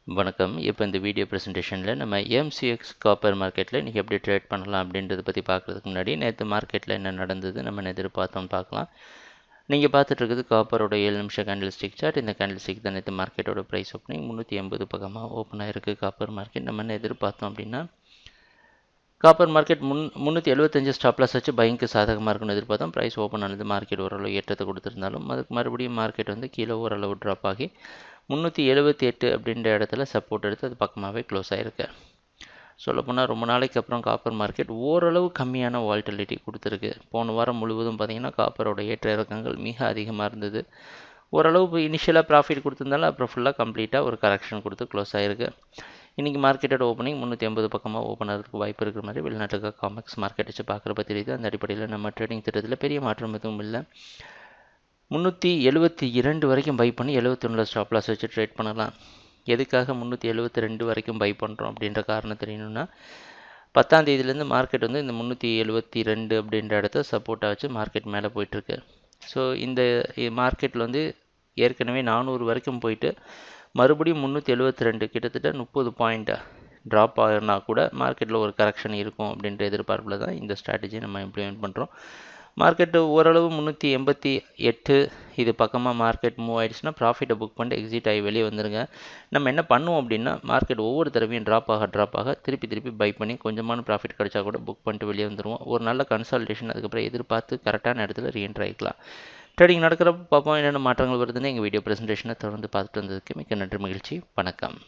வணக்கம். இப்போ இந்த வீடியோ ப்ரெசன்டேஷனில் நம்ம எம்சிஎக்ஸ் காப்பர் மார்க்கெட்டில் இன்றைக்கி எப்படி ட்ரேட் பண்ணலாம் அப்படின்றத பற்றி பார்க்குறதுக்கு முன்னாடி நேற்று மார்க்கெட்டில் என்ன நடந்தது நம்ம எதிர்பார்த்தோம்னு பார்க்கலாம். நீங்கள் பார்த்துட்டு இருக்குது காப்பரோட 7 நிமிஷம் கேண்டில் ஸ்டிக் சார்ட். இந்த கேண்டில் ஸ்டிக் தான் நேற்று மார்க்கெட்டோட ப்ரைஸ் ஓப்பனிங் 380 பக்கமாக ஓப்பன் ஆகிருக்கு காப்பர் மார்க்கெட். நம்ம என்ன எதிர்பார்த்தோம் அப்படின்னா காப்பர் மார்க்கெட் 375 ஸ்டாப் லாஸ் வச்சு பைங்க்கு சாதகமாக இருக்குன்னு எதிர்பார்த்தோம். ப்ரைஸ் ஓப்பன் ஆனது மார்க்கெட் ஓரளவு ஏற்றத்தை கொடுத்துருந்தாலும் அதுக்கு மறுபடியும் மார்க்கெட் வந்து கீழே ஓரளவு ட்ராப் ஆகி 378 அப்படின்ற இடத்துல சப்போர்ட் எடுத்து அது பக்கமாகவே க்ளோஸ் ஆகிருக்கு. சொல்லப்போனால் ரொம்ப நாளைக்கு அப்புறம் காப்பர் மார்க்கெட் ஓரளவு கம்மியான வால்டிலிட்டி கொடுத்துருக்கு. போன வாரம் முழுவதும் பார்த்திங்கன்னா காப்பரோட ஏற்ற இறக்கங்கள் மிக அதிகமாக இருந்தது. ஓரளவு இனிஷியலாக ப்ராஃபிட் கொடுத்துருந்தாலும் அப்புறம் ஃபுல்லாக கம்ப்ளீட்டாக ஒரு கரெக்ஷன் கொடுத்து க்ளோஸ் ஆகிருக்கு. இன்றைக்கி மார்க்கெட்டோட ஓப்பனிங் 380 பக்கமாக ஓப்பன் ஆகிறதுக்கு வாய்ப்பு இருக்கிற மாதிரி வெளிநாட்டுக்கு காமெக்ஸ் மார்க்கெட் வச்சு பார்க்குறப்ப தெரியுது. அந்த அடிப்படையில் நம்ம ட்ரேடிங் திட்டத்தில் பெரிய மாற்றம் எதுவும் இல்லை. 372 வரைக்கும் பை பண்ணி 71 ஸ்டாப் லாஸ் வச்சு ட்ரேட் பண்ணலாம். எதுக்காக 372 வரைக்கும் பை பண்ணுறோம் அப்படின்ற காரணம் தெரியணும்னா 10ஆம் தேதியிலேருந்து மார்க்கெட் வந்து இந்த 372 அப்படின்ற இடத்த சப்போர்ட்டாக வச்சு மார்க்கெட் மேலே போயிட்டுருக்கு. ஸோ இந்த மார்க்கெட்டில் வந்து ஏற்கனவே 400 வரைக்கும் போயிட்டு மறுபடியும் 372 கிட்டத்தட்ட 30 பாயிண்ட் ட்ராப் ஆகினா கூட மார்க்கெட்டில் ஒரு கரெக்ஷன் இருக்கும் அப்படின்ற எதிர்பார்ப்பில் தான் இந்த ஸ்ட்ராட்டஜி நம்ம இம்ப்ளிமெண்ட் பண்ணுறோம். மார்க்கெட்டு ஓரளவு 388 இது பக்கமாக மார்க்கெட் மூவ் ஆகிடுச்சுன்னா ப்ராஃபிட்டை புக் பண்ணிட்டு எக்ஸிட் ஆகி வெளியே வந்துடுங்க. நம்ம என்ன பண்ணுவோம் அப்படின்னா மார்க்கெட் ஒவ்வொரு தடவையும் ட்ராப் ஆக திருப்பி பை பண்ணி கொஞ்சமான ப்ராஃபிட் கிடைச்சா கூட புக் பண்ணிட்டு வெளியே வந்துடுவோம். ஒரு நல்ல கன்சல்டேஷன் அதுக்கப்புறம் எதிர்பார்த்து கரெக்டான இடத்துல ரீஎன்ட்ரு ஆகிக்கலாம். ட்ரேடிங் நடக்கிறப்ப பார்ப்போம் என்னென்ன மாற்றங்கள் வருதுன்னு எங்கள் வீடியோ ப்ரெசன்டேஷனை தொடர்ந்து பார்த்துட்டு வந்ததுக்கு மிக்க நன்றி, மகிழ்ச்சி, வணக்கம்.